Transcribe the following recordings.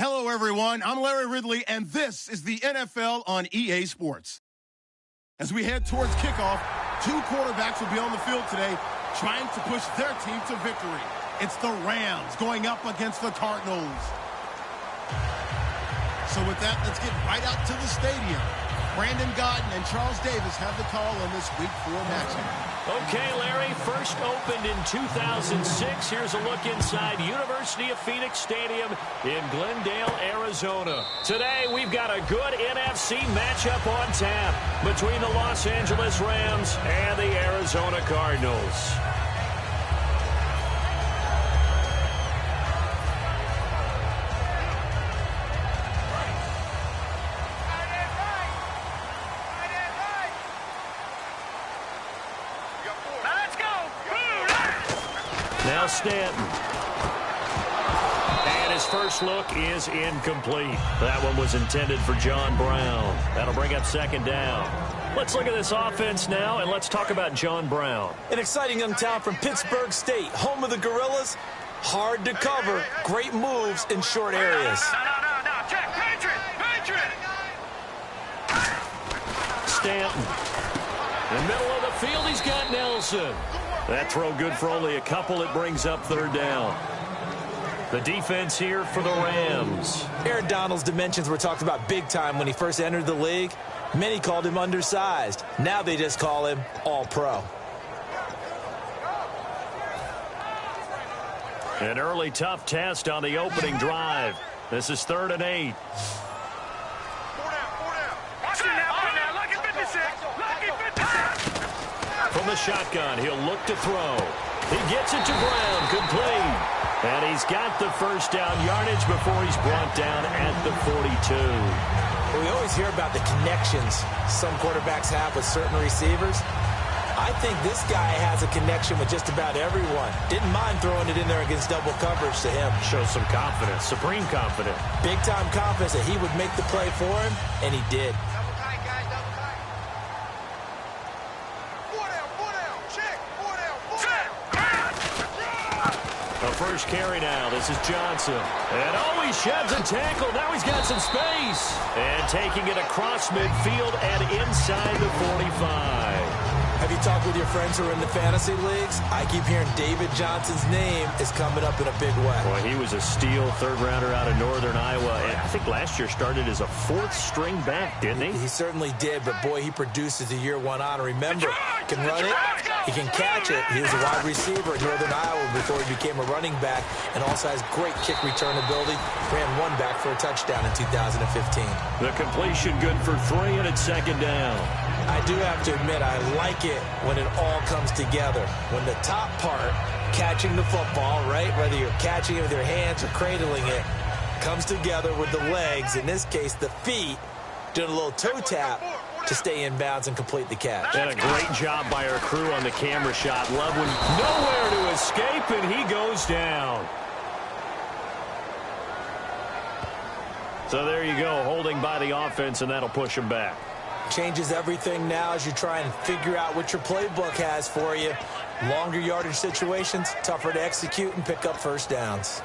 Hello, everyone. I'm Larry Ridley, and this is the NFL on EA Sports. As we head towards kickoff, two quarterbacks will be on the field today trying to push their team to victory. It's the Rams going up against the Cardinals. So with that, let's get right out to the stadium. Brandon Godden and Charles Davis have the call on this Week 4 matchup. Okay, Larry, first opened in 2006. Here's a look inside University of Phoenix Stadium in Glendale, Arizona. Today, we've got a good NFC matchup on tap between the Los Angeles Rams and the Arizona Cardinals. Now Stanton. And his first look is incomplete. That one was intended for John Brown. That'll bring up second down. Let's look at this offense now, and let's talk about John Brown. An exciting young talent from Pittsburgh State, home of the Gorillas. Hard to cover, great moves in short areas. No. Check, Patriot. Stanton. In the middle of the field, he's got Nelson. That throw good for only a couple. It brings up third down. The defense here for the Rams. Aaron Donald's dimensions were talked about big time when he first entered the league. Many called him undersized. Now they just call him all-pro. An early tough test on the opening drive. This is 3rd and 8. From the shotgun, he'll look to throw. He gets it to Brown, complete. And he's got the first down yardage before he's brought down at the 42. Well, we always hear about the connections some quarterbacks have with certain receivers. I think this guy has a connection with just about everyone. Didn't mind throwing it in there against double coverage to him. Shows some confidence, supreme confidence. Big-time confidence that he would make the play for him, and he did. First carry now. This is Johnson. And he sheds a tackle. Now he's got some space. And taking it across midfield and inside the 45. Have you talked with your friends who are in the fantasy leagues? I keep hearing David Johnson's name is coming up in a big way. Boy, he was a steal third-rounder out of Northern Iowa. And I think last year started as a fourth-string back, didn't he? He certainly did, but boy, he produced as the year went on. Remember, he can run it, he can catch it. He was a wide receiver at Northern Iowa before he became a running back, and also has great kick return ability. Ran one back for a touchdown in 2015. The completion good for 3, and it's second down. I do have to admit, I like it when it all comes together. When the top part, catching the football, right, whether you're catching it with your hands or cradling it, comes together with the legs, in this case the feet, doing a little toe tap to stay in bounds and complete the catch. And a great job by our crew on the camera shot. Love when nowhere to escape, and he goes down. So there you go, holding by the offense, and that'll push him back. Changes everything now as you try and figure out what your playbook has for you. Longer yardage situations, tougher to execute and pick up first downs.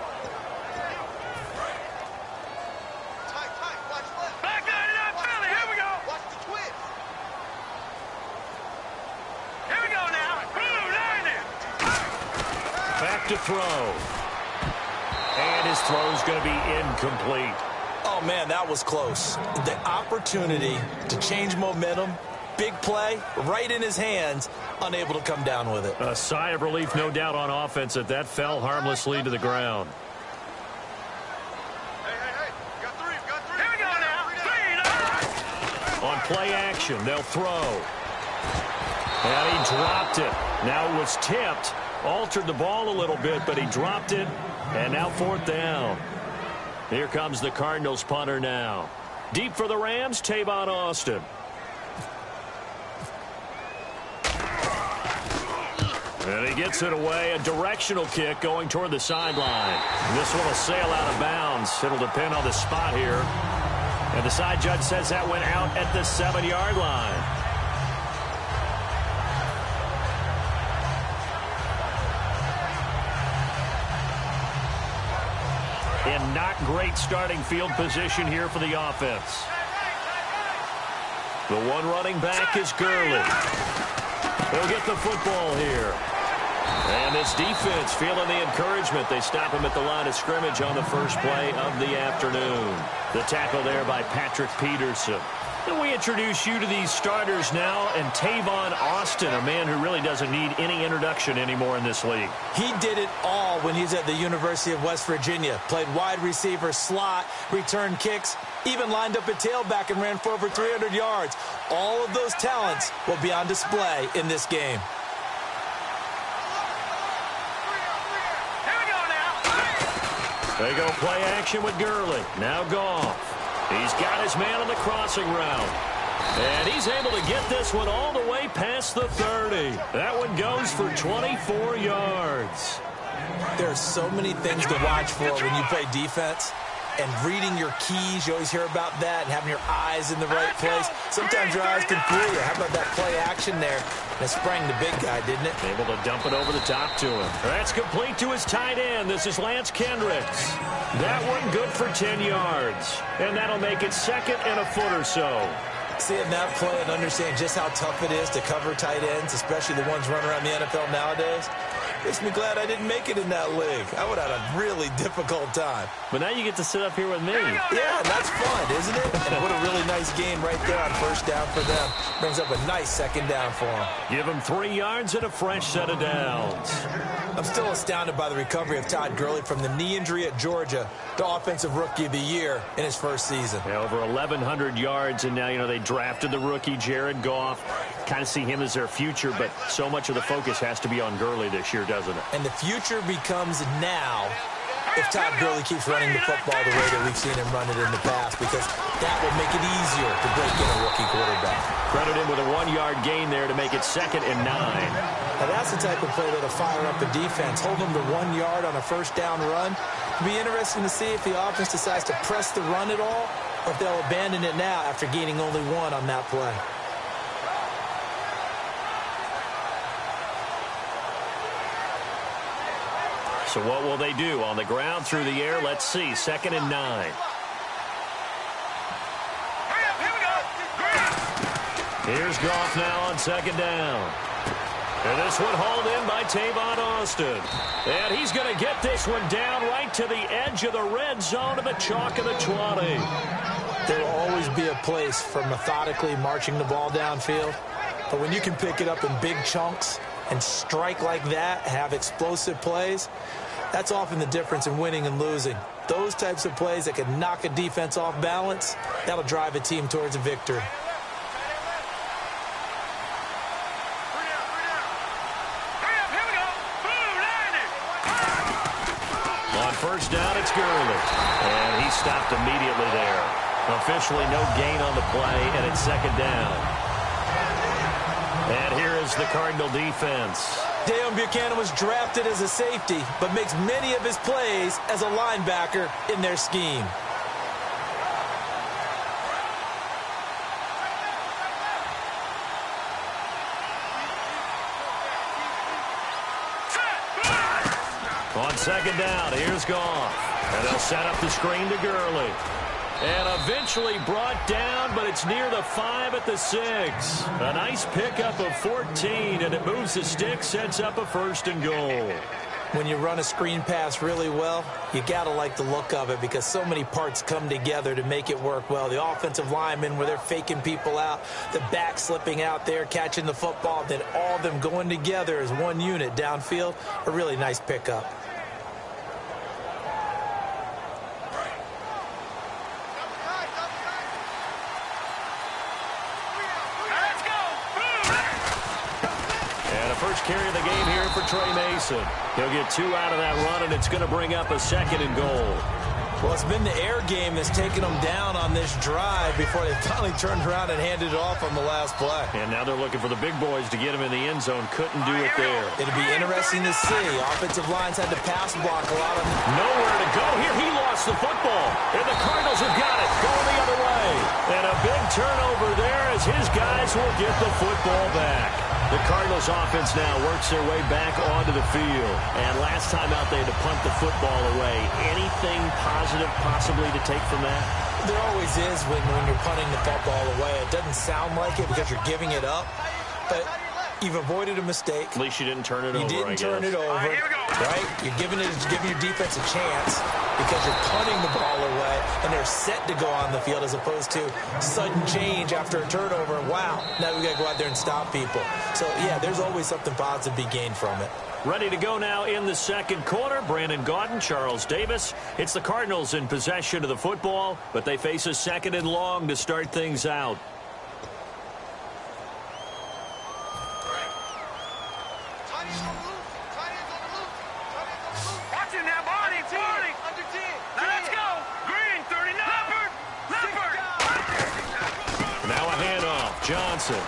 Back to throw. And his throw's going to be incomplete. Oh, man, that was close. The opportunity to change momentum, big play, right in his hands, unable to come down with it. A sigh of relief, no doubt, on offense that fell harmlessly to the ground. Hey, got three. Here we go now. On play action, they'll throw. And he dropped it. Now it was tipped, altered the ball a little bit, but he dropped it, and now 4th down. Here comes the Cardinals punter now. Deep for the Rams, Tavon Austin. And he gets it away. A directional kick going toward the sideline. This one will sail out of bounds. It'll depend on the spot here. And the side judge says that went out at the 7-yard line. In not great starting field position here for the offense. The one running back is Gurley. He'll get the football here. And this defense feeling the encouragement. They stop him at the line of scrimmage on the first play of the afternoon. The tackle there by Patrick Peterson. And we introduce you to these starters now, and Tavon Austin, a man who really doesn't need any introduction anymore in this league. He did it all when he was at the University of West Virginia. Played wide receiver, slot, returned kicks, even lined up at tailback and ran for over 300 yards. All of those talents will be on display in this game. They go play action with Gurley. Now Goff. He's got his man on the crossing route. And he's able to get this one all the way past the 30. That one goes for 24 yards. There are so many things to watch for when you play defense. And reading your keys, you always hear about that, and having your eyes in the right place. Sometimes your eyes can fool you. How about that play action there? And it sprang the big guy, didn't it? Able to dump it over the top to him. That's complete to his tight end. This is Lance Kendricks. That one good for 10 yards. And that'll make it second and a foot or so. Seeing that play and understanding just how tough it is to cover tight ends, especially the ones running around the NFL nowadays, makes me glad I didn't make it in that league. I would have had a really difficult time. But now you get to sit up here with me. Yeah, that's fun, isn't it? And what a really nice game right there on first down for them. Brings up a nice second down for them. Give them 3 yards and a fresh set of downs. I'm still astounded by the recovery of Todd Gurley from the knee injury at Georgia to Offensive Rookie of the Year in his first season. Yeah, over 1,100 yards, and now, they drafted the rookie, Jared Goff. Kind of see him as their future, but so much of the focus has to be on Gurley this year, doesn't it? And the future becomes now if Todd Gurley keeps running the football the way that we've seen him run it in the past, because that will make it easier to break in a rookie quarterback. Credit him with a 1-yard gain there to make it 2nd and 9. Now that's the type of play that'll fire up the defense. Hold them to 1 yard on a first down run. It'll be interesting to see if the offense decides to press the run at all, or if they'll abandon it now after gaining only 1 on that play. So what will they do? On the ground, through the air, let's see. 2nd and 9. Here's Goff now on 2nd down. And this one hauled in by Tavon Austin. And he's going to get this one down right to the edge of the red zone of the chalk of the 20. There will always be a place for methodically marching the ball downfield. But when you can pick it up in big chunks and strike like that, have explosive plays, that's often the difference in winning and losing. Those types of plays that can knock a defense off balance, that'll drive a team towards a victory. On first down, it's Gurley. And he stopped immediately there. Officially no gain on the play, and it's 2nd down. And here is the Cardinal defense. Deion Buchanan was drafted as a safety, but makes many of his plays as a linebacker in their scheme. On 2nd down, here's Goff. And they'll set up the screen to Gurley. And eventually brought down, but it's near the 5 at the 6. A nice pickup of 14, and it moves the stick, sets up a 1st and goal. When you run a screen pass really well, you got to like the look of it because so many parts come together to make it work well. The offensive linemen, where they're faking people out, the back slipping out there, catching the football, then all of them going together as one unit downfield, a really nice pickup. First carry of the game here for Trey Mason. He'll get 2 out of that run, and it's going to bring up a 2nd and goal. Well, it's been the air game that's taken them down on this drive before they finally turned around and handed it off on the last play. And now they're looking for the big boys to get him in the end zone. Couldn't do it there. It'll be interesting to see. Offensive lines had to pass block a lot of them. Nowhere to go here. He lost the football. And the Cardinals have got it. Going the other way. And a big turnover there as his guys will get the football back. The Cardinals offense now works their way back onto the field. And last time out, they had to punt the football away. Anything positive possibly to take from that? There always is when you're punting the football away. It doesn't sound like it because you're giving it up, but you've avoided a mistake. At least you didn't turn it over, You didn't turn it over, right? You're giving your defense a chance because you're punting the ball away, and they're set to go on the field as opposed to sudden change after a turnover. Wow, now we got to go out there and stop people. So, yeah, there's always something positive to be gained from it. Ready to go now in the second quarter. Brandon Gaudin, Charles Davis. It's the Cardinals in possession of the football, but they face a second and long to start things out. Johnson.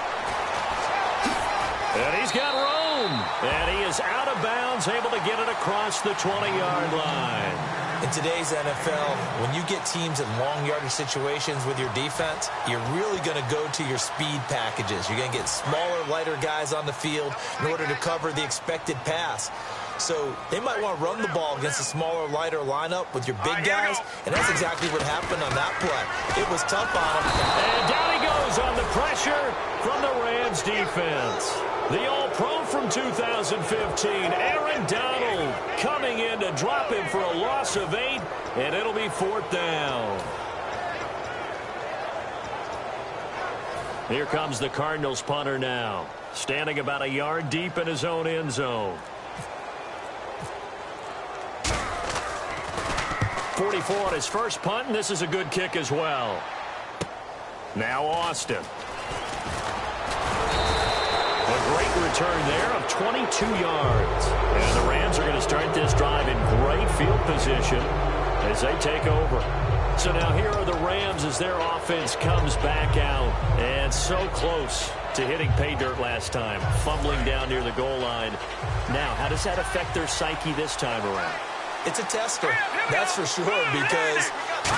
And he's got room. And he is out of bounds, able to get it across the 20-yard line. In today's NFL, when you get teams in long yardage situations with your defense, you're really going to go to your speed packages. You're going to get smaller, lighter guys on the field in order to cover the expected pass. So they might want to run the ball against a smaller, lighter lineup with your big guys, and that's exactly what happened on that play. It was tough on him. And down he goes on the pressure from the Rams defense. The All-Pro from 2015, Aaron Donald, coming in to drop him for a loss of 8, and it'll be 4th down. Here comes the Cardinals punter now, standing about a yard deep in his own end zone. 44 on his first punt, and this is a good kick as well. Now Austin. A great return there of 22 yards. And the Rams are going to start this drive in great field position as they take over. So now here are the Rams as their offense comes back out. And so close to hitting pay dirt last time, fumbling down near the goal line. Now, how does that affect their psyche this time around? It's a tester, that's for sure, because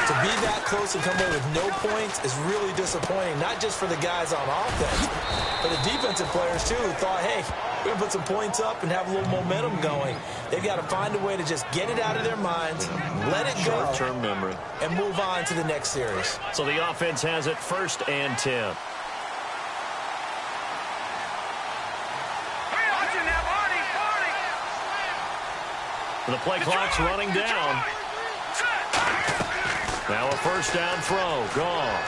to be that close and come away with no points is really disappointing, not just for the guys on offense, but the defensive players, too, who thought, hey, we're going to put some points up and have a little momentum going. They've got to find a way to just get it out of their minds, let it go, short-term memory, and move on to the next series. So the offense has it 1st and 10. The play clock's running down. Now a 1st down throw. Gone.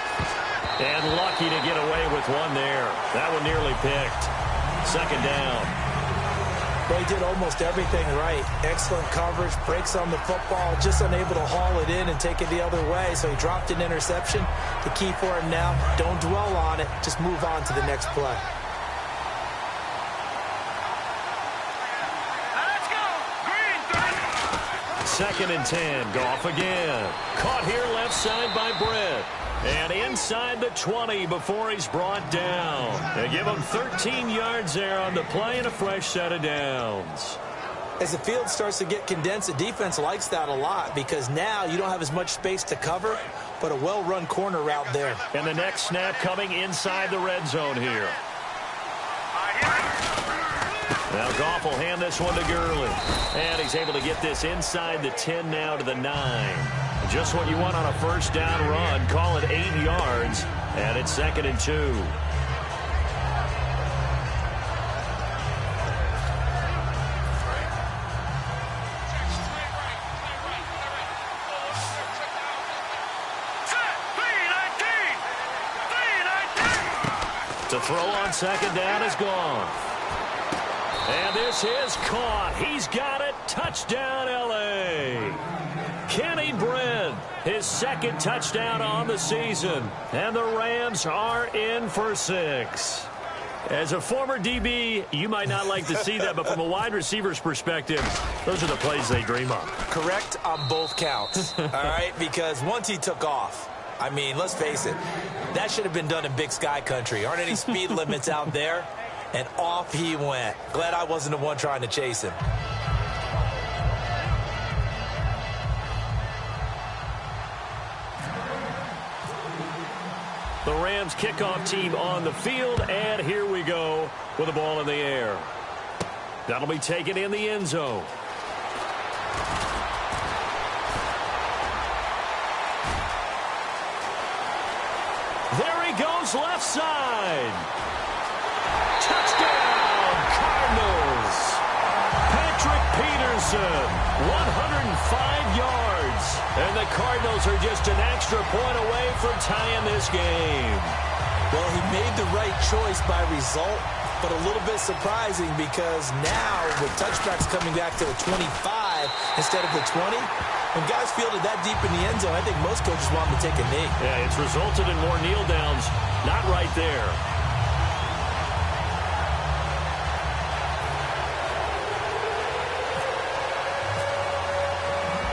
And lucky to get away with one there. That one nearly picked. 2nd down. They did almost everything right. Excellent coverage, breaks on the football, just unable to haul it in and take it the other way. So he dropped an interception. The key for him now, don't dwell on it. Just move on to the next play. 2nd and 10. Goff again. Caught here left side by Brett. And inside the 20 before he's brought down. They give him 13 yards there on the play and a fresh set of downs. As the field starts to get condensed, the defense likes that a lot because now you don't have as much space to cover, but a well-run corner route there. And the next snap coming inside the red zone here. Now Goff will hand this one to Gurley. And he's able to get this inside the 10 now to the 9. Just what you want on a 1st down run. Call it 8 yards. And it's 2nd and 2. To throw on 2nd down is gone. And this is caught. He's got it. Touchdown, L.A. Kenny Brent, his 2nd touchdown on the season. And the Rams are in for 6. As a former DB, you might not like to see that, but from a wide receiver's perspective, those are the plays they dream of. Correct on both counts, all right? Because once he took off, I mean, let's face it, that should have been done in Big Sky country. Aren't any speed limits out there? And off he went. Glad I wasn't the one trying to chase him. The Rams kickoff team on the field, and here we go with the ball in the air. That'll be taken in the end zone. There he goes, left side. Touchdown, Cardinals. Patrick Peterson, 105 yards. And the Cardinals are just an extra point away from tying this game. Well, he made the right choice by result, but a little bit surprising because now with touchbacks coming back to the 25 instead of the 20, when guys fielded that deep in the end zone, I think most coaches want them to take a knee. Yeah, it's resulted in more kneel downs. Not right there.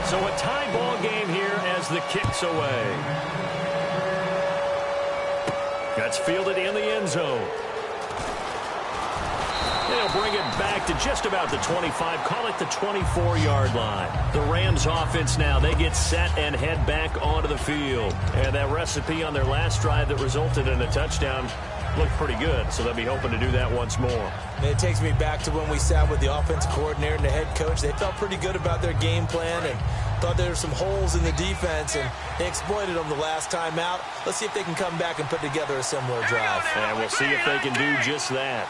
So a tie ball game here as the kick's away. That's fielded in the end zone. They'll bring it back to just about the 25, call it the 24-yard line. The Rams offense now, they get set and head back onto the field. And that recipe on their last drive that resulted in a touchdown looked pretty good, so they'll be hoping to do that once more. And it takes me back to when we sat with the offensive coordinator and the head coach. They felt pretty good about their game plan and thought there were some holes in the defense, and they exploited them the last time out. Let's see if they can come back and put together a similar drive. And we'll see if they can do just that.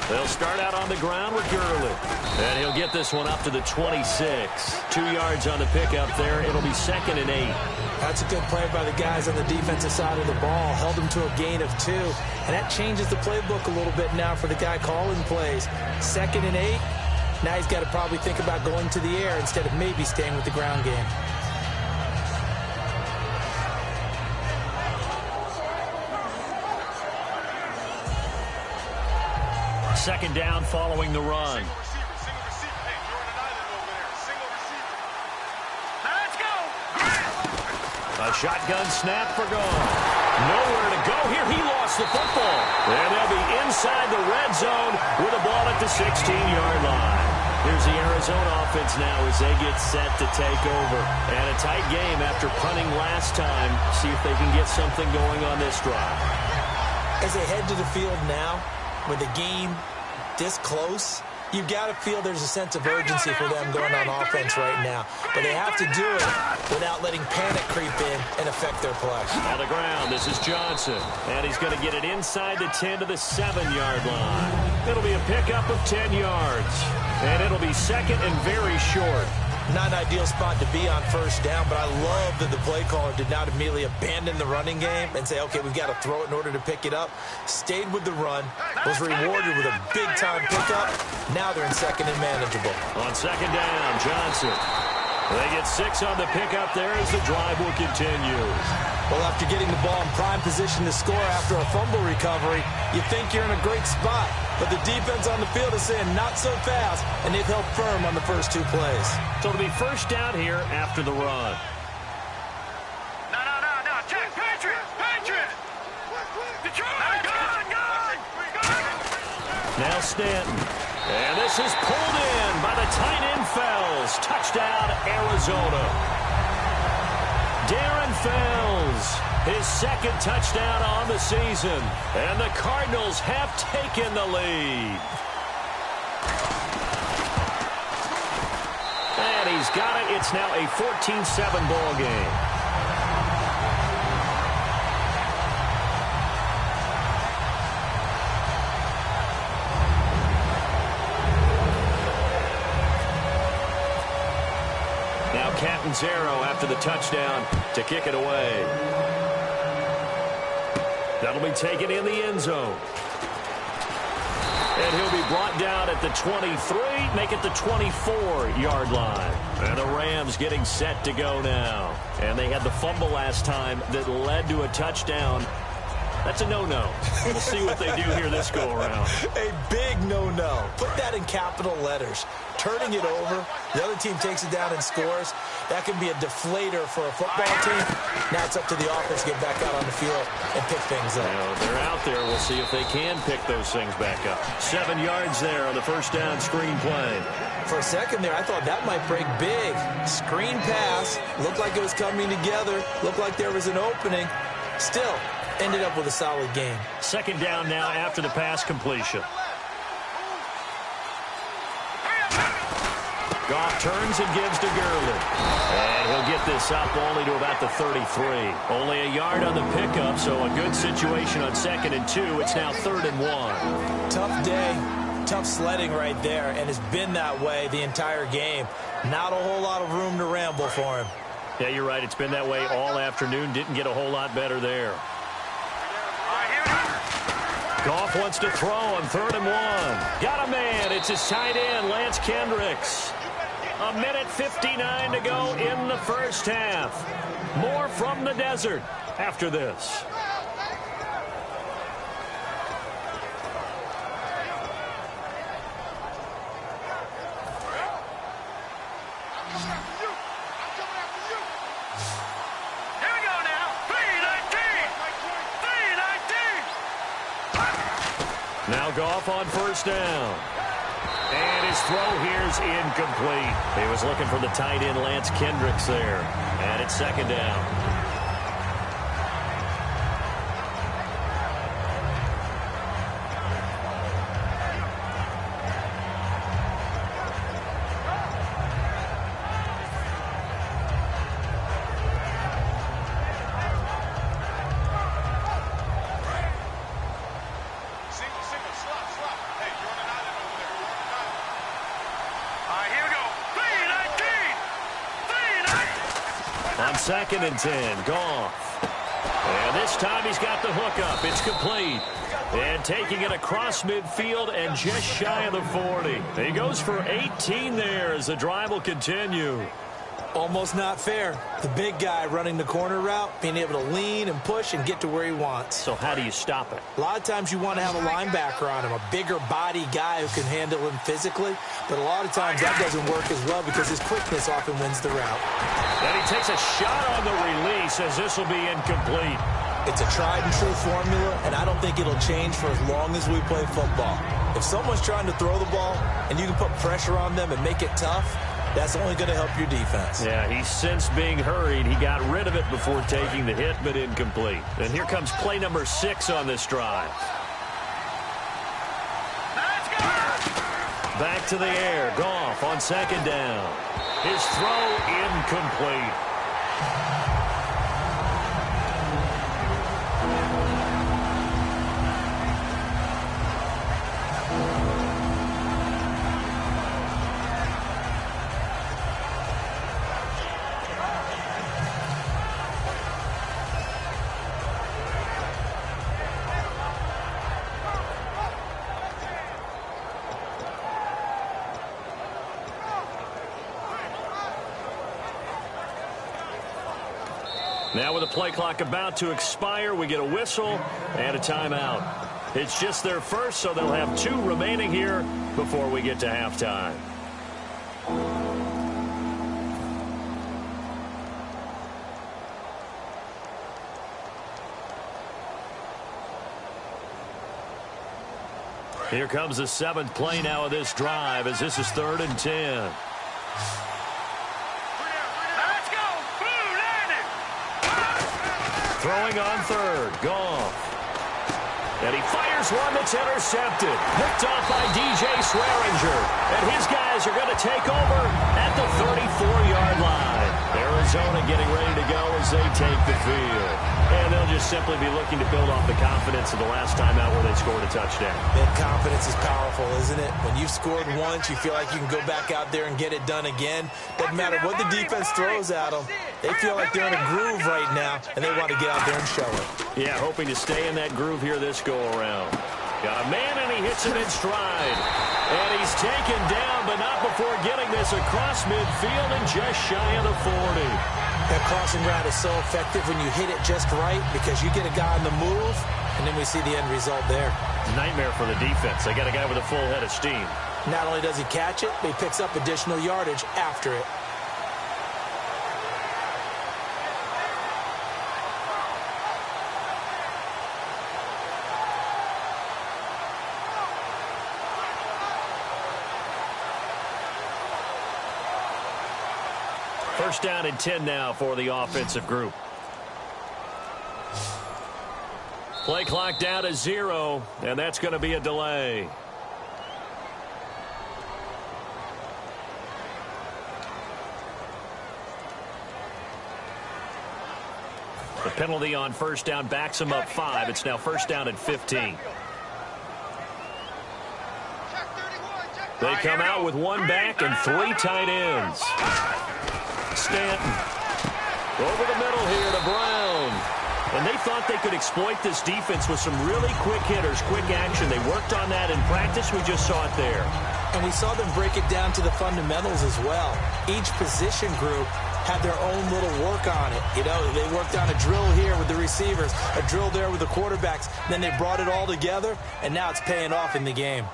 They'll start out on the ground with Gurley. And he'll get this one up to the 26. 2 yards on the pickup there. It'll be 2nd and 8. That's a good play by the guys on the defensive side of the ball. Held them to a gain of 2. And that changes the playbook a little bit now for the guy calling plays. 2nd and 8. Now he's got to probably think about going to the air instead of maybe staying with the ground game. Second down following the run. Single receiver. Hey, you're on an island over there. Single receiver. Now let's go. A shotgun snap for gone. Nowhere to go here. He lost the football. And they'll be inside the red zone with a ball at the 16-yard line. Here's the Arizona offense now as they get set to take over. And a tight game after punting last time. See if they can get something going on this drive. As they head to the field now, with the game this close, you've got to feel there's a sense of urgency for them going on offense right now. But they have to do it without letting panic creep in and affect their play. On the ground, this is Johnson. And he's going to get it inside the 10 to the 7-yard line. It'll be a pickup of 10 yards. And it'll be 2nd and very short. Not an ideal spot to be on first down, but I love that the play caller did not immediately abandon the running game and say, okay, we've got to throw it in order to pick it up. Stayed with the run, was rewarded with a big-time pickup. Now they're in 2nd and manageable. On 2nd down, Johnson. They get 6 on the pickup there as the drive will continue. Well, after getting the ball in prime position to score after a fumble recovery, you think you're in a great spot. But the defense on the field is saying not so fast, and they've held firm on the first 2 plays. So it'll be first down here after the run. No. Check. Patriot. Detroit. Gone. Now Stanton. And this is pulled in by the tight end Fells. Touchdown, Arizona. Darren Fells, his 2nd touchdown on the season. And the Cardinals have taken the lead. And he's got it. It's now a 14-7 ball game. Catanzaro after the touchdown to kick it away. That'll be taken in the end zone. And he'll be brought down at the 23, make it the 24-yard line. And the Rams getting set to go now. And they had the fumble last time that led to a touchdown. That's a no-no. We'll see what they do here this go-around. A big no-no. Put that in capital letters. Turning it over, the other team takes it down and scores. That can be a deflator for a football team. Now it's up to the offense to get back out on the field and pick things up. Well, they're out there. We'll see if they can pick those things back up. 7 yards there on the first down screen play. For a second there, I thought that might break big. Screen pass. Looked like it was coming together. Looked like there was an opening. Still, ended up with a solid game. Second down now after the pass completion. Goff turns and gives to Gurley. And he'll get this up only to about the 33. Only a yard on the pickup, so a good situation on 2nd and 2. It's now 3rd and 1. Tough day, tough sledding right there, and it's been that way the entire game. Not a whole lot of room to ramble for him. Yeah, you're right. It's been that way all afternoon. Didn't get a whole lot better there. Goff wants to throw on 3rd and 1. Got a man. It's his tight end, Lance Kendricks. A minute 59 to go in the first half. More from the desert after this. Now Goff on first down. And his throw here is incomplete. He was looking for the tight end, Lance Kendricks, there. And it's 2nd down. On 2nd and 10, Goff. And this time he's got the hookup. It's complete. And taking it across midfield and just shy of the 40. He goes for 18 there as the drive will continue. Almost not fair. The big guy running the corner route, being able to lean and push and get to where he wants. So how do you stop it? A lot of times you want to have a linebacker on him, a bigger body guy who can handle him physically. But a lot of times that doesn't work as well because his quickness often wins the route. And he takes a shot on the release as this will be incomplete. It's a tried and true formula, and I don't think it'll change for as long as we play football. If someone's trying to throw the ball and you can put pressure on them and make it tough, that's only going to help your defense. Yeah, he's since being hurried. He got rid of it before taking the hit, but incomplete. And here comes play number 6 on this drive. Back to the air. Goff on 2nd down. His throw incomplete. Now with the play clock about to expire, we get a whistle and a timeout. It's just their first, so they'll have 2 remaining here before we get to halftime. Here comes the 7th play now of this drive as this is 3rd and 10. Throwing on 3rd, Goff. And he fires one that's intercepted. Picked off by DJ Swearinger. And his guys are going to take over at the 34-yard line. Arizona getting ready to go as they take the field. And they'll just simply be looking to build off the confidence of the last time out where they scored a touchdown. That confidence is powerful, isn't it? When you've scored once, you feel like you can go back out there and get it done again. Doesn't matter what the defense throws at them. They feel like they're in a groove right now, and they want to get out there and show it. Yeah, hoping to stay in that groove here this go-around. Got a man, and he hits him in stride. And he's taken down, but not before getting this across midfield and just shy of the 40. That crossing route is so effective when you hit it just right because you get a guy on the move, and then we see the end result there. Nightmare for the defense. They got a guy with a full head of steam. Not only does he catch it, but he picks up additional yardage after it. First down and 10 now for the offensive group. Play clock down to 0, and that's going to be a delay. The penalty on first down backs him up 5. It's now first down and 15. They come out with one back and 3 tight ends. Stanton over the middle here to Brown. And they thought they could exploit this defense with some really quick hitters, quick action. They worked on that in practice. We just saw it there. And we saw them break it down to the fundamentals as well. Each position group had their own little work on it. You know, they worked on a drill here with the receivers, a drill there with the quarterbacks. Then they brought it all together, and now it's paying off in the game.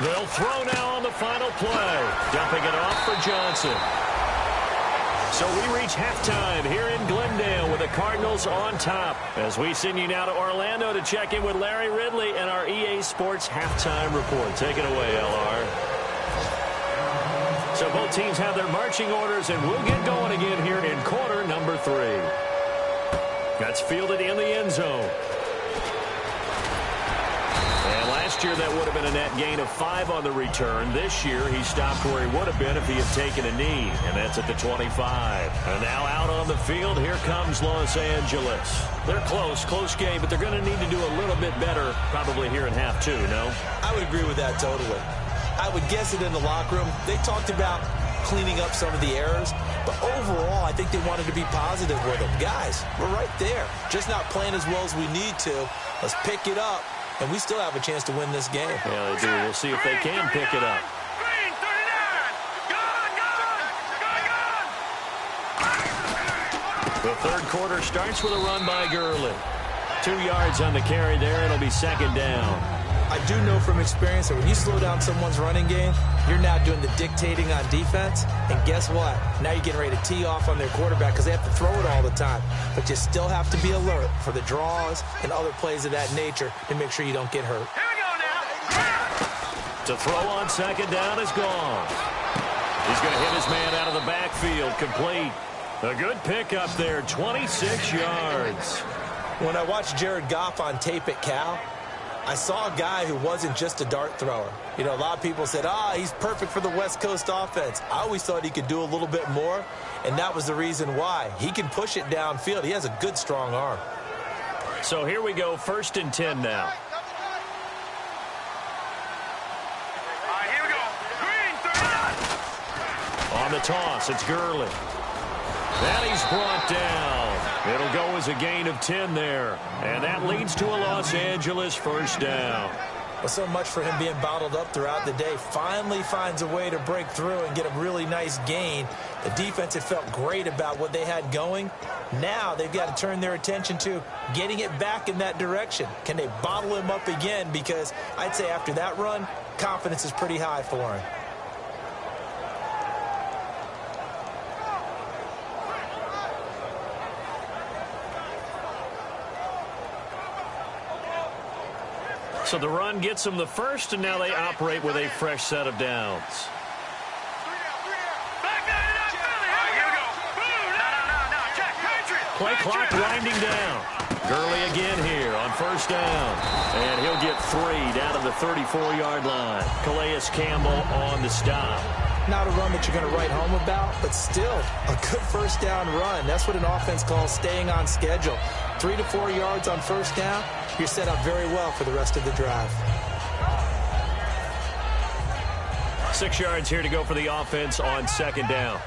They'll throw now on the final play. Dumping it off for Johnson. So we reach halftime here in Glendale with the Cardinals on top. As we send you now to Orlando to check in with Larry Ridley and our EA Sports halftime report. Take it away, LR. So both teams have their marching orders, and we'll get going again here in quarter number 3. That's fielded in the end zone. And last year that would have been a net gain of 5 on the return. This year he stopped where he would have been if he had taken a knee, and that's at the 25. And now out on the field, here comes Los Angeles. They're close game, but they're going to need to do a little bit better probably here in half 2, no? I would agree with that totally. I would guess it in the locker room. They talked about cleaning up some of the errors, but overall, I think they wanted to be positive with them. Guys, we're right there. Just not playing as well as we need to. Let's pick it up, and we still have a chance to win this game. Yeah, they do. We'll see if they can pick it up. The third quarter starts with a run by Gurley. 2 yards on the carry there. It'll be second down. I do know from experience that when you slow down someone's running game, you're now doing the dictating on defense. And guess what? Now you're getting ready to tee off on their quarterback because they have to throw it all the time. But you still have to be alert for the draws and other plays of that nature to make sure you don't get hurt. Here we go now. To throw on second down is gone. He's going to hit his man out of the backfield, complete. A good pickup there, 26 yards. When I watched Jared Goff on tape at Cal, I saw a guy who wasn't just a dart thrower. You know, a lot of people said, he's perfect for the West Coast offense. I always thought he could do a little bit more, and that was the reason why. He can push it downfield. He has a good, strong arm. So here we go, first and 10 now. Here we go. Green, 39. On the toss, it's Gurley. And he's brought down. It'll go as a gain of 10 there. And that leads to a Los Angeles first down. Well, so much for him being bottled up throughout the day. Finally finds a way to break through and get a really nice gain. The defense had felt great about what they had going. Now they've got to turn their attention to getting it back in that direction. Can they bottle him up again? Because I'd say after that run, confidence is pretty high for him. So the run gets them the first, and now they operate with a fresh set of downs. Play clock winding down. Gurley again here on first down. And he'll get 3 down to the 34-yard line. Calais Campbell on the stop. Not a run that you're going to write home about, but still a good first down run. That's what an offense calls staying on schedule. 3 to 4 yards on first down, you're set up very well for the rest of the drive. 6 yards here to go for the offense on second down.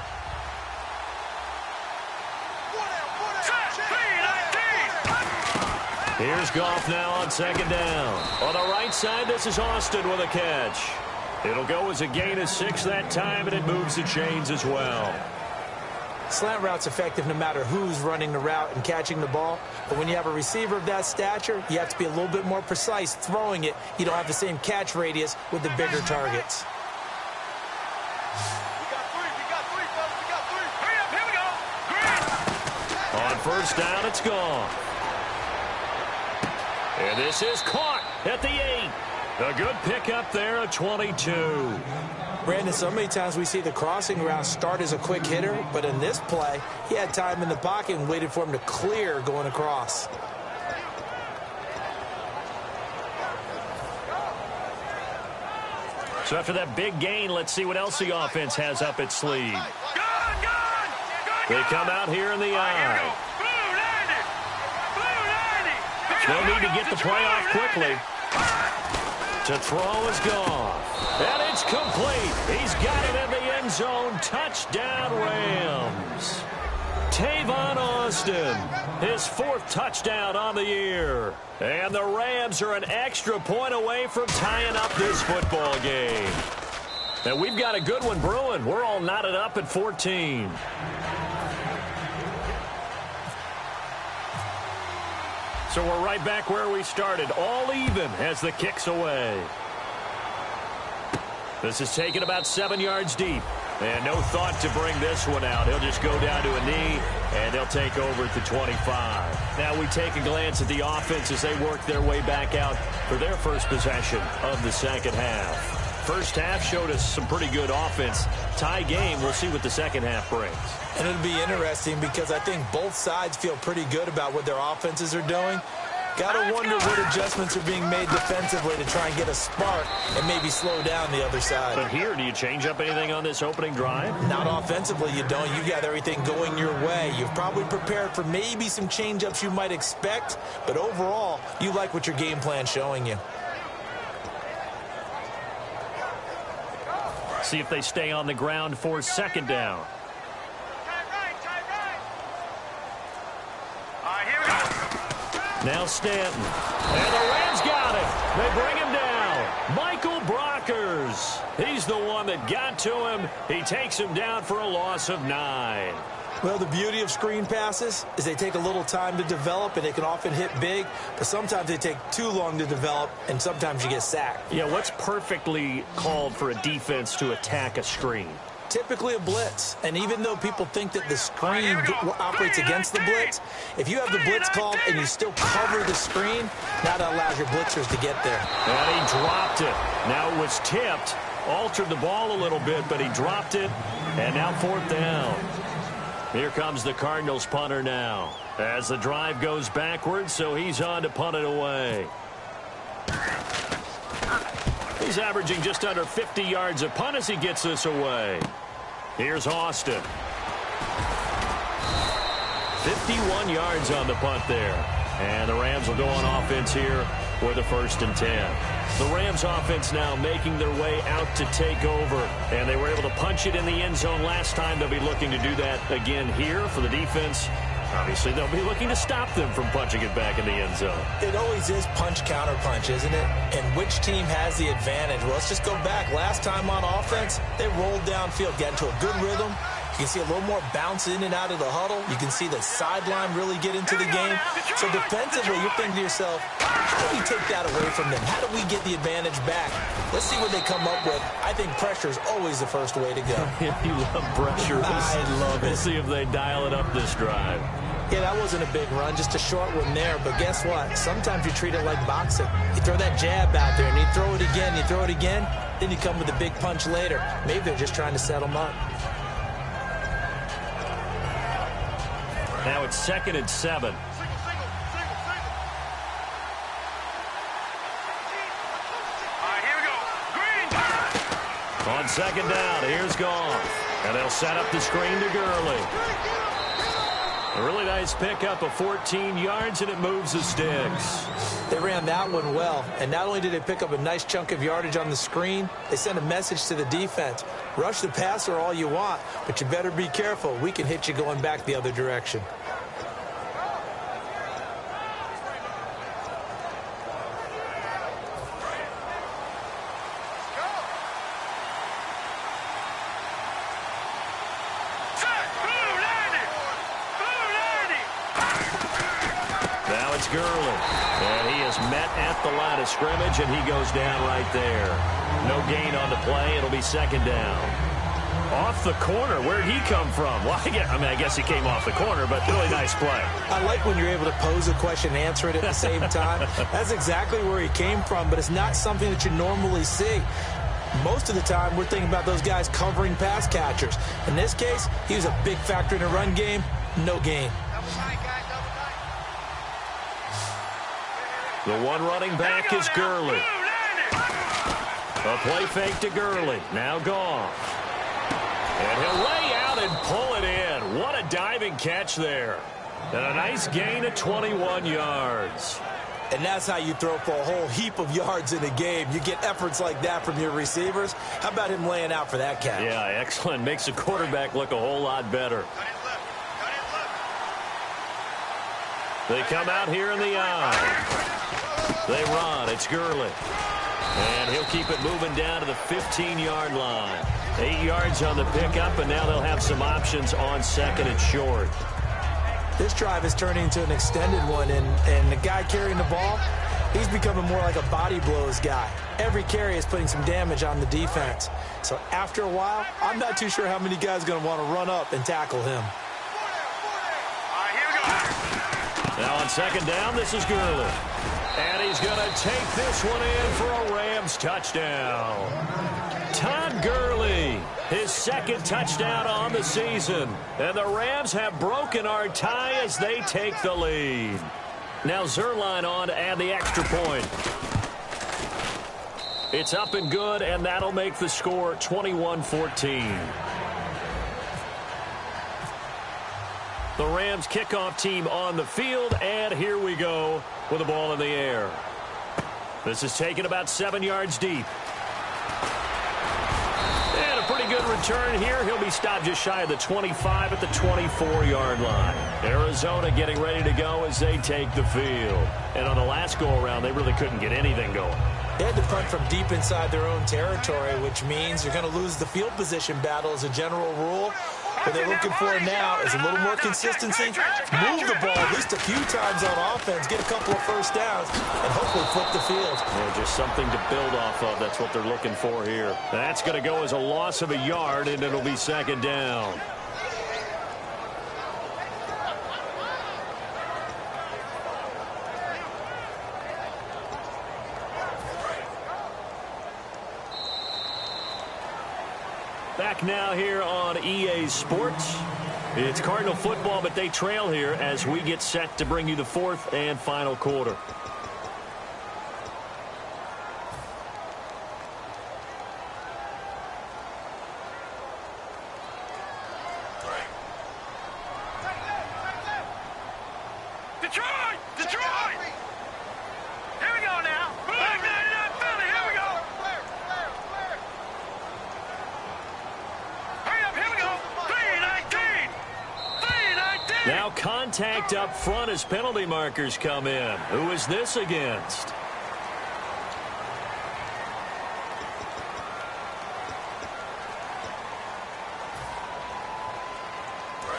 Here's Goff now on second down. On the right side, this is Austin with a catch. It'll go as a gain of 6 that time, and it moves the chains as well. Slant route's effective no matter who's running the route and catching the ball. But when you have a receiver of that stature, you have to be a little bit more precise throwing it. You don't have the same catch radius with the bigger targets. We got 3, fellas. We got 3. Hurry up, here we go. Green. On first down, it's gone. And this is caught at the 8. A good pickup there, a 22. Brandon, so many times we see the crossing route start as a quick hitter, but in this play, he had time in the pocket and waited for him to clear going across. So after that big gain, let's see what else the offense has up its sleeve. They come out here in the eye. They'll need to get the play off quickly. To throw is gone. And it's complete. He's got it in the end zone. Touchdown, Rams. Tavon Austin, his 4th touchdown on the year. And the Rams are an extra point away from tying up this football game. And we've got a good one brewing. We're all knotted up at 14. So we're right back where we started, all even as the kick's away. This is taken about 7 yards deep. And no thought to bring this one out. He'll just go down to a knee, and they'll take over at the 25. Now we take a glance at the offense as they work their way back out for their first possession of the second half. First half showed us some pretty good offense. Tie game, we'll see what the second half brings. And it'll be interesting because I think both sides feel pretty good about what their offenses are doing. Got to wonder what adjustments are being made defensively to try and get a spark and maybe slow down the other side. But here, do you change up anything on this opening drive? Not offensively, you don't. You've got everything going your way. You've probably prepared for maybe some change-ups you might expect, but overall, you like what your game plan's showing you. See if they stay on the ground for second down. Now Stanton. And the Rams got it. They bring him down. Michael Brockers. He's the one that got to him. He takes him down for a loss of 9. Well, the beauty of screen passes is they take a little time to develop, and they can often hit big, but sometimes they take too long to develop, and sometimes you get sacked. Yeah, what's perfectly called for a defense to attack a screen? Typically a blitz, and even though people think that the screen operates against the blitz, if you have the blitz called and you still cover the screen, now that allows your blitzers to get there. And he dropped it. Now it was tipped, altered the ball a little bit, but he dropped it, and now 4th down. Here comes the Cardinals punter now as the drive goes backwards, so he's on to punt it away. He's averaging just under 50 yards a punt as he gets this away. Here's Austin. 51 yards on the punt there. And the Rams will go on offense here for the 1st and 10. The Rams offense now making their way out to take over. And they were able to punch it in the end zone last time. They'll be looking to do that again here for the defense. Obviously, they'll be looking to stop them from punching it back in the end zone. It always is punch-counter-punch, isn't it? And which team has the advantage? Well, let's just go back. Last time on offense, they rolled downfield, got into a good rhythm. You can see a little more bounce in and out of the huddle. You can see the sideline really get into the game. So defensively, you're thinking to yourself, how do we take that away from them? How do we get the advantage back? Let's see what they come up with. I think pressure is always the first way to go. You love pressure. I love it. We'll see if they dial it up this drive. Yeah, that wasn't a big run, just a short one there. But guess what? Sometimes you treat it like boxing. You throw that jab out there, and you throw it again, then you come with a big punch later. Maybe they're just trying to set them up. Now it's 2nd and 7. On 2nd down, here's Goff. And they'll set up the screen to Gurley. A really nice pickup of 14 yards, and it moves the sticks. They ran that one well, and not only did they pick up a nice chunk of yardage on the screen, they sent a message to the defense. Rush the passer all you want, but you better be careful. We can hit you going back the other direction. Gurley. And he is met at the line of scrimmage, and he goes down right there. No gain on the play. It'll be 2nd down. Off the corner. Where'd he come from? Well, I guess he came off the corner, but really nice play. I like when you're able to pose a question and answer it at the same time. That's exactly where he came from, but it's not something that you normally see. Most of the time, we're thinking about those guys covering pass catchers. In this case, he was a big factor in the run game. No gain. The one running back is Gurley. A play fake to Gurley. Now gone. And he'll lay out and pull it in. What a diving catch there. And a nice gain of 21 yards. And that's how you throw for a whole heap of yards in a game. You get efforts like that from your receivers. How about him laying out for that catch? Yeah, excellent. Makes the quarterback look a whole lot better. They come out here in the eye. They run. It's Gurley. And he'll keep it moving down to the 15-yard line. 8 yards on the pickup, and now they'll have some options on second and short. This drive is turning into an extended one, and the guy carrying the ball, he's becoming more like a body blows guy. Every carry is putting some damage on the defense. So after a while, I'm not too sure how many guys are going to want to run up and tackle him. Now on second down, this is Gurley. And he's going to take this one in for a Rams touchdown. Todd Gurley, his second touchdown on the season. And the Rams have broken our tie as they take the lead. Now Zerline on to add the extra point. It's up and good, and that'll make the score 21-14. The Rams kickoff team on the field, and here we go with the ball in the air. This is taken about 7 yards deep. And a pretty good return here. He'll be stopped just shy of the 25 at the 24-yard line. Arizona getting ready to go as they take the field. And on the last go-around, they really couldn't get anything going. They had to punt from deep inside their own territory, which means you're going to lose the field position battle as a general rule. What they're looking for now is a little more consistency. Move the ball at least a few times on offense, get a couple of first downs, and hopefully flip the field. Yeah, just something to build off of. That's what they're looking for here. That's going to go as a loss of a yard, and it'll be second down. Back now here on EA Sports. It's Cardinal football, but they trail here as we get set to bring you the fourth and final quarter. Detroit! Detroit! Here we go now. Back 99 Philly. Here we go. Hurry up. Here we go. 319. 319. Now contact up front as penalty markers come in. Who is this against?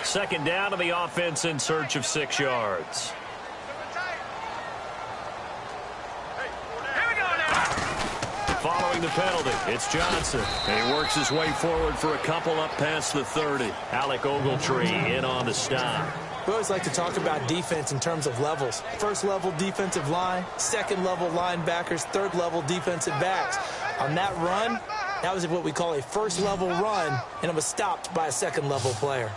Second down to the offense in search of 6 yards. Here we go now. Following the penalty, it's Johnson. And he works his way forward for a couple up past the 30. Alec Ogletree in on the stop. We always like to talk about defense in terms of levels. First level defensive line, second level linebackers, third level defensive backs. On that run, that was what we call a first level run, and it was stopped by a second level player.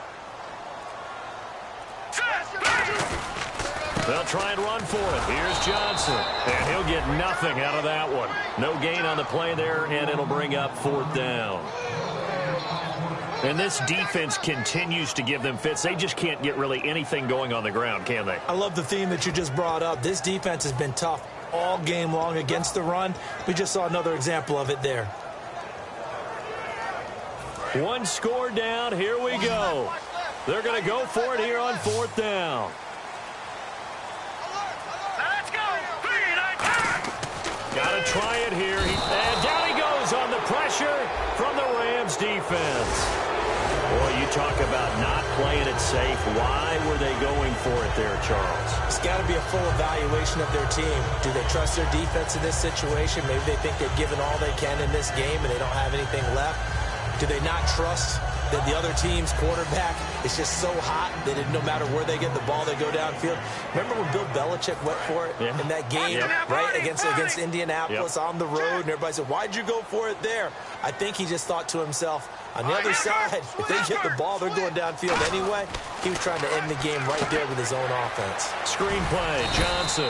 They'll try and run for it. Here's Johnson. And he'll get nothing out of that one. No gain on the play there, and it'll bring up fourth down. And this defense continues to give them fits. They just can't get really anything going on the ground, can they? I love the theme that you just brought up. This defense has been tough all game long against the run. We just saw another example of it there. One score down. Here we go. They're going to go for it here on fourth down. Let's go. 319. Got to try it here. And down he goes on the pressure from the Rams defense. Boy, you talk about not playing it safe. Why were they going for it there, Charles? It's got to be a full evaluation of their team. Do they trust their defense in this situation? Maybe they think they've given all they can in this game and they don't have anything left. Do they not trust that the other team's quarterback is just so hot that no matter where they get the ball, they go downfield. Remember when Bill Belichick went for it in that game, right, against Indianapolis on the road, and everybody said, why'd you go for it there? I think he just thought to himself, on the other side, if they get the ball, they're going downfield anyway. He was trying to end the game right there with his own offense. Screen play, Johnson.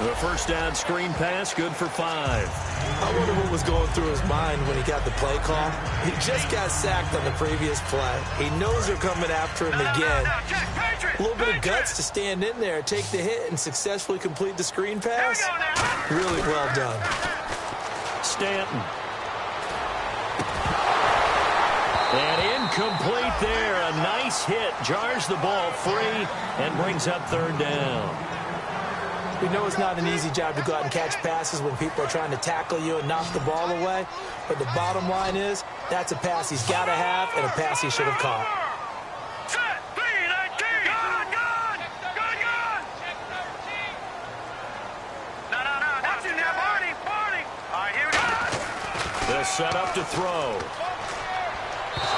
The first down screen pass, good for 5. I wonder what was going through his mind when he got the play call. He just got sacked on the previous play. He knows they're coming after him again. A little bit of guts to stand in there, take the hit, and successfully complete the screen pass. Really well done. Stanton. And incomplete there. A nice hit. Jars the ball free and brings up third down. We know it's not an easy job to go out and catch passes when people are trying to tackle you and knock the ball away. But the bottom line is, that's a pass he's got to have and a pass he should have caught. They'll set up to throw.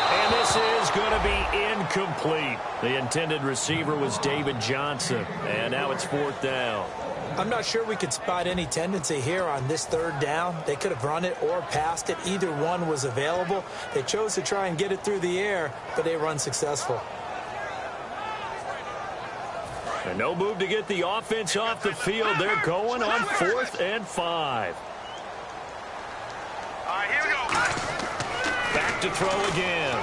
And this is going to be incomplete. The intended receiver was David Johnson. And now it's fourth down. I'm not sure we could spot any tendency here on this third down. They could have run it or passed it. Either one was available. They chose to try and get it through the air, but they were unsuccessful. And no move to get the offense off the field. They're going on 4th and 5. All right, here we go. Back to throw again.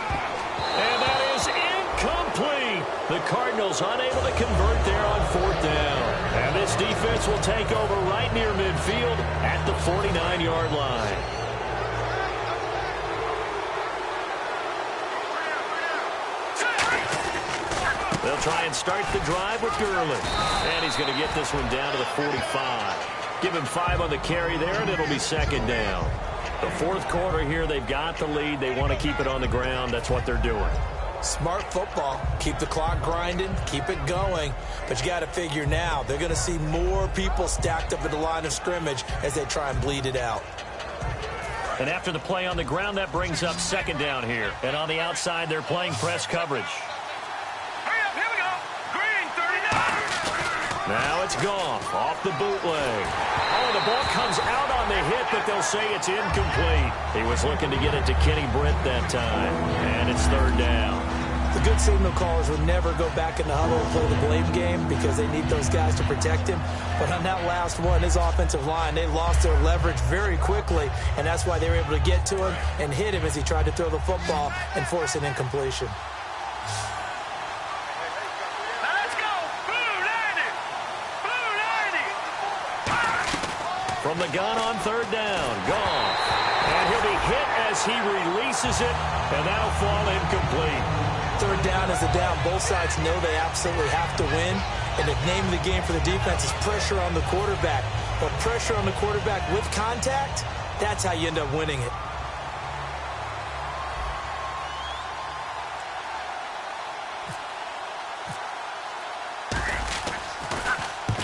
And that is incomplete. The Cardinals unable to convert there on 4th down. And this defense will take over right near midfield at the 49-yard line. They'll try and start the drive with Gurley. And he's going to get this one down to the 45. Give him 5 on the carry there, and it'll be second down. The fourth quarter here, they've got the lead. They want to keep it on the ground. That's what they're doing. Smart football. Keep the clock grinding. Keep it going. But you got to figure now, they're going to see more people stacked up at the line of scrimmage as they try and bleed it out. And after the play on the ground, that brings up second down here. And on the outside, they're playing press coverage. Here we go. Green, 39. Now it's Goff off the bootleg. Oh, the ball comes out on the hit, but they'll say it's incomplete. He was looking to get it to Kenny Britt that time. And it's third down. The good signal callers would never go back in the huddle and play the blame game because they need those guys to protect him. But on that last one, his offensive line, they lost their leverage very quickly, and that's why they were able to get to him and hit him as he tried to throw the football and force an incompletion. From the gun on third down, Goff. And he'll be hit as he releases it, and that'll fall incomplete. Third down is the down. Both sides know they absolutely have to win, and the name of the game for the defense is pressure on the quarterback. But pressure on the quarterback with contact, that's how you end up winning it.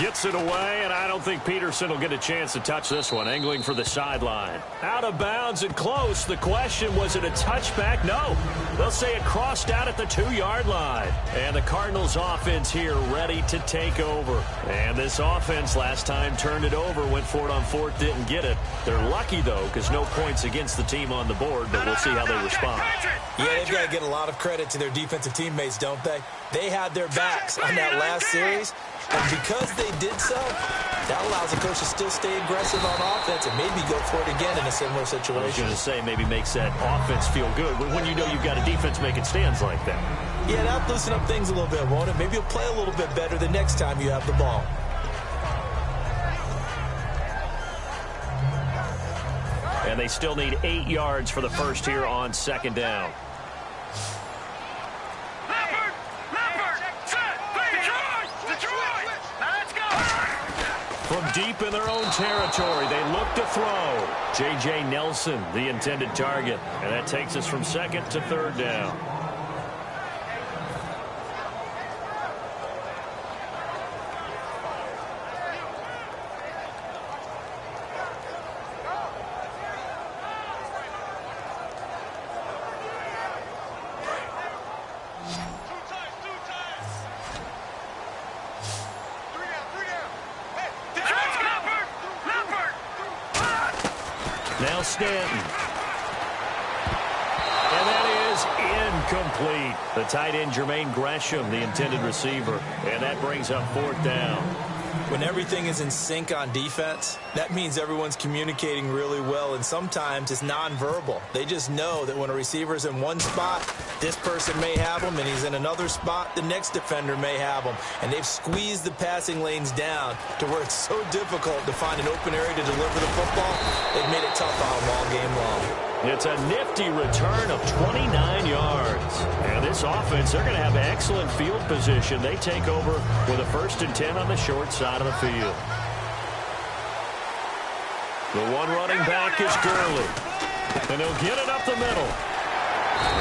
Gets it away, and I don't think Peterson will get a chance to touch this one. Angling for the sideline. Out of bounds and close. The question, was it a touchback? No. They'll say it crossed out at the 2-yard line. And the Cardinals offense here ready to take over. And this offense last time turned it over, went for it on 4th, didn't get it. They're lucky, though, because no points against the team on the board, but we'll see how they respond. Yeah, they've got to get a lot of credit to their defensive teammates, don't they? They had their backs on that last series. And because they did so, that allows the coach to still stay aggressive on offense and maybe go for it again in a similar situation. I was going to say maybe makes that offense feel good when you know you've got a defense making stands like that. Yeah, that'll loosen up things a little bit, won't it? Maybe you'll play a little bit better the next time you have the ball. And they still need 8 yards for the first here on second down. From deep in their own territory, they look to throw. J.J. Nelson, the intended target. And that takes us from second to third down. Now Stanton. And that is incomplete. The tight end, Jermaine Gresham, the intended receiver. And that brings up 4th down. When everything is in sync on defense, that means everyone's communicating really well, and sometimes it's nonverbal. They just know that when a receiver's in one spot, this person may have him, and he's in another spot, the next defender may have him. And they've squeezed the passing lanes down to where it's so difficult to find an open area to deliver the football. They've made it tough on them all game long. It's a nifty return of 29 yards. And this offense, they're going to have excellent field position. They take over with a 1st and 10 on the short side of the field. The one running back is Gurley. And he'll get it up the middle.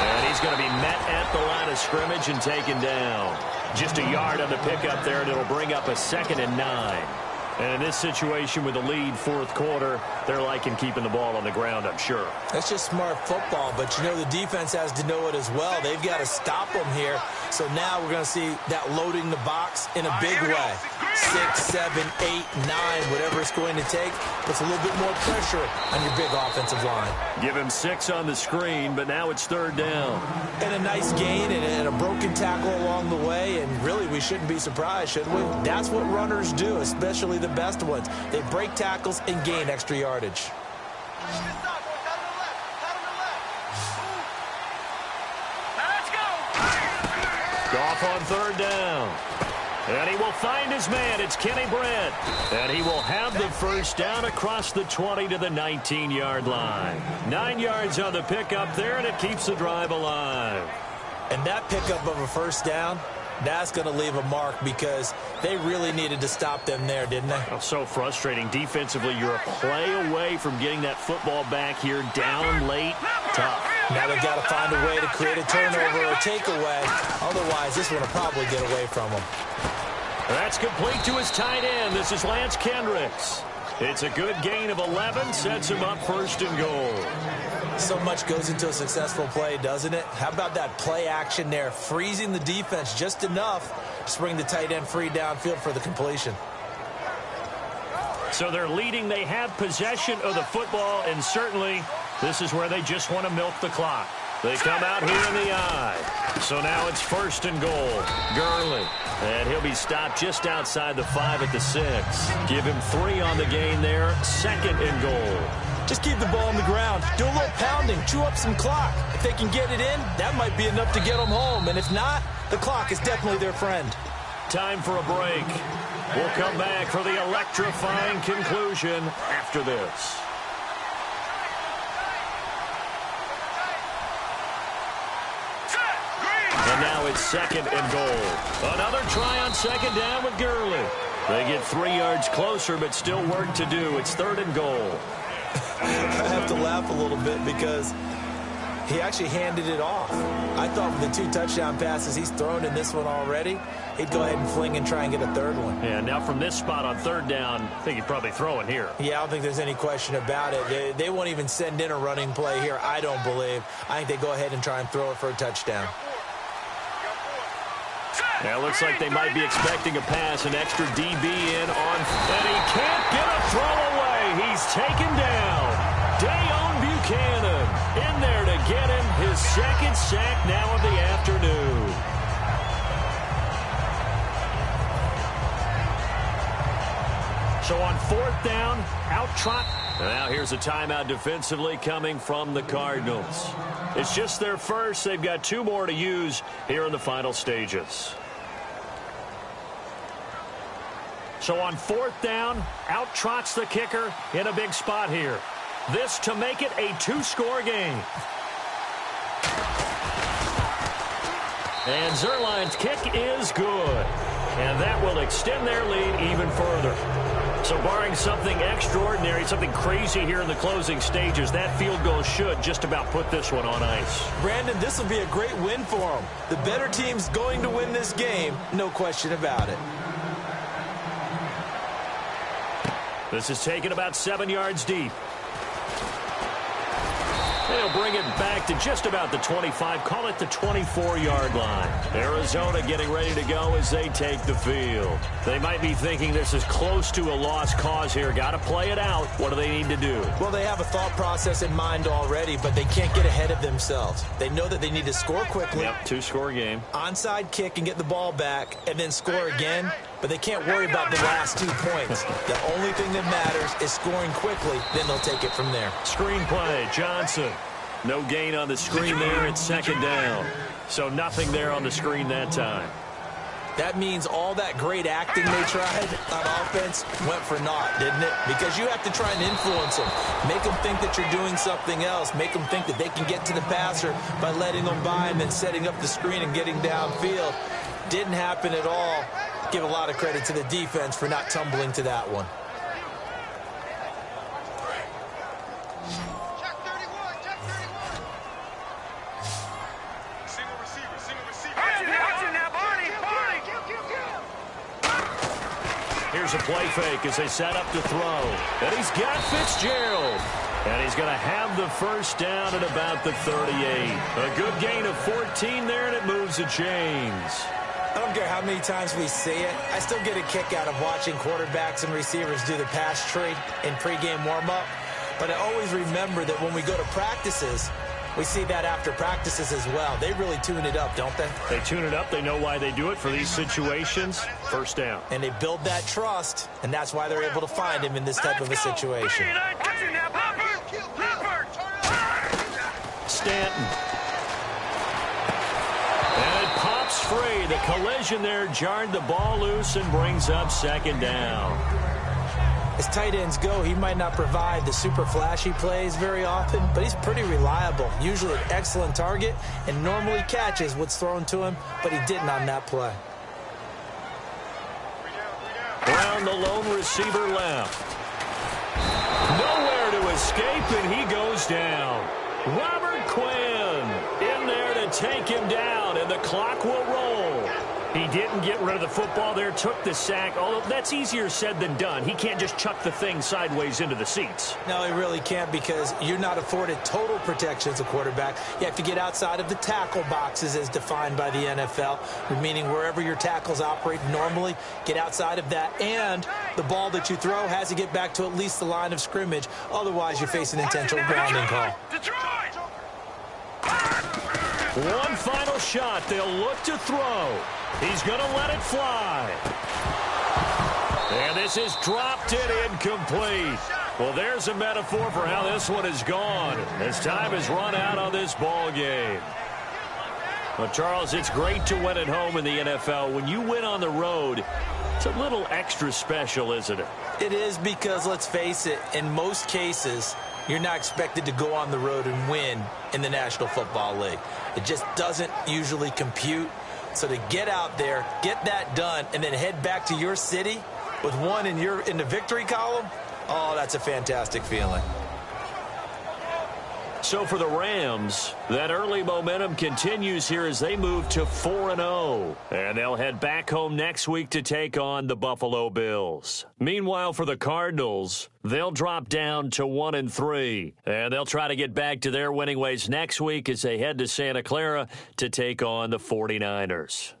And he's going to be met at the line of scrimmage and taken down. Just a yard on the pickup there, and it'll bring up a 2nd and 9. And in this situation with the lead 4th quarter, they're liking keeping the ball on the ground, I'm sure. That's just smart football, but you know the defense has to know it as well. They've got to stop them here. So now we're going to see that loading the box in a big way. 6, 7, 8, 9, whatever it's going to take. Puts a little bit more pressure on your big offensive line. Give him 6 on the screen, but now it's 3rd down. And a nice gain and a broken tackle along the way, and really we shouldn't be surprised, should we? That's what runners do, especially the best ones. They break tackles and gain extra yardage. Goff on 3rd down. And he will find his man. It's Kenny Brent. And he will have the 1st down across the 20 to the 19-yard line. 9 yards on the pickup there, and it keeps the drive alive. And that pickup of a 1st down, that's going to leave a mark because they really needed to stop them there, didn't they? Oh, so frustrating. Defensively, you're a play away from getting that football back here down late. Tough. Now they've got to find a way to create a turnover or a takeaway. Otherwise, this one will probably get away from them. That's complete to his tight end. This is Lance Kendricks. It's a good gain of 11. Sets him up 1st and goal. So much goes into a successful play, doesn't it? How about that play action there? Freezing the defense just enough to bring the tight end free downfield for the completion. So they're leading. They have possession of the football, and certainly this is where they just want to milk the clock. They come out here in the eye. So now it's 1st and goal. Gurley. And he'll be stopped just outside the 5 at the 6. Give him 3 on the gain there. 2nd and goal. Just keep the ball on the ground. Do a little pounding. Chew up some clock. If they can get it in, that might be enough to get them home. And if not, the clock is definitely their friend. Time for a break. We'll come back for the electrifying conclusion after this. And now it's 2nd and goal. Another try on 2nd down with Gurley. They get 3 yards closer, but still work to do. It's 3rd and goal. I have to laugh a little bit because he actually handed it off. I thought with the 2 touchdown passes he's thrown in this one already, he'd go ahead and fling and try and get a 3rd one. Yeah, now from this spot on 3rd down, I think he'd probably throw it here. Yeah, I don't think there's any question about it. They won't even send in a running play here, I don't believe. I think they go ahead and try and throw it for a touchdown. Yeah, it looks like they might be expecting a pass, an extra DB in on, and he can't get a throw away. He's taken down. Dayon Buchanan in there to get him his 2nd sack now of the afternoon. So on 4th down, out trot. Now here's a timeout defensively coming from the Cardinals. It's just their 1st. They've got 2 more to use here in the final stages. So on 4th down, out trots the kicker in a big spot here. This to make it a 2-score game. And Zerline's kick is good. And that will extend their lead even further. So barring something extraordinary, something crazy here in the closing stages, that field goal should just about put this one on ice. Brandon, this will be a great win for them. The better team's going to win this game, no question about it. This is taken about 7 yards deep. They'll bring it back to just about the 25, call it the 24-yard line. Arizona getting ready to go as they take the field. They might be thinking this is close to a lost cause here. Got to play it out. What do they need to do? Well, they have a thought process in mind already, but they can't get ahead of themselves. They know that they need to score quickly. Yep, two-score game. Onside kick and get the ball back and then score again. But they can't worry about the last 2 points. The only thing that matters is scoring quickly. Then they'll take it from there. Screen play, Johnson. No gain on the screen there. It's second down. So nothing there on the screen that time. That means all that great acting they tried on offense went for naught, didn't it? Because you have to try and influence them. Make them think that you're doing something else. Make them think that they can get to the passer by letting them by and then setting up the screen and getting downfield. Didn't happen at all. Give a lot of credit to the defense for not tumbling to that one. Check 31, check 31. Single receiver. Watch it now, Barney. Here's a play fake as they set up to throw. And he's got Fitzgerald. And he's going to have the first down at about the 38. A good gain of 14 there, and it moves the chains. I don't care how many times we see it. I still get a kick out of watching quarterbacks and receivers do the pass tree in pregame warm-up. But I always remember that when we go to practices, we see that after practices as well. They really tune it up, don't they? They tune it up. They know why they do it for these situations. First down. And they build that trust, and that's why they're able to find him in this type of a situation. Watch it now, Stanton. And it pops free. The collision there jarred the ball loose and brings up second down. As tight ends go, he might not provide the super flashy plays very often, but he's pretty reliable. Usually an excellent target and normally catches what's thrown to him, but he didn't on that play. Brown, the lone receiver left. Nowhere to escape, and he goes down. Robert Quinn in there to take him down, and the clock will roll. He didn't get rid of the football there, took the sack, although that's easier said than done. He can't just chuck the thing sideways into the seats. No, he really can't, because you're not afforded total protection as a quarterback. You have to get outside of the tackle boxes as defined by the NFL, meaning wherever your tackles operate normally, get outside of that, and the ball that you throw has to get back to at least the line of scrimmage. Otherwise, you're facing intentional grounding call. One final shot. They'll look to throw. He's going to let it fly. And this is dropped and incomplete. Well, there's a metaphor for how this one is gone, as time has run out on this ball game. Well, Charles, it's great to win at home in the NFL. When you win on the road, it's a little extra special, isn't it? It is, because, let's face it, in most cases, you're not expected to go on the road and win in the National Football League. It just doesn't usually compute. So to get out there, get that done, and then head back to your city with one in the victory column, oh, that's a fantastic feeling. So for the Rams, that early momentum continues here as they move to 4-0. And they'll head back home next week to take on the Buffalo Bills. Meanwhile, for the Cardinals, they'll drop down to 1-3. And they'll try to get back to their winning ways next week as they head to Santa Clara to take on the 49ers.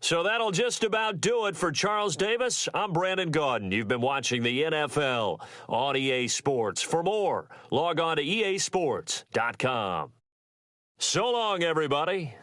So that'll just about do it for Charles Davis. I'm Brandon Gaudin. You've been watching the NFL on EA Sports. For more, log on to easports.com. So long, everybody.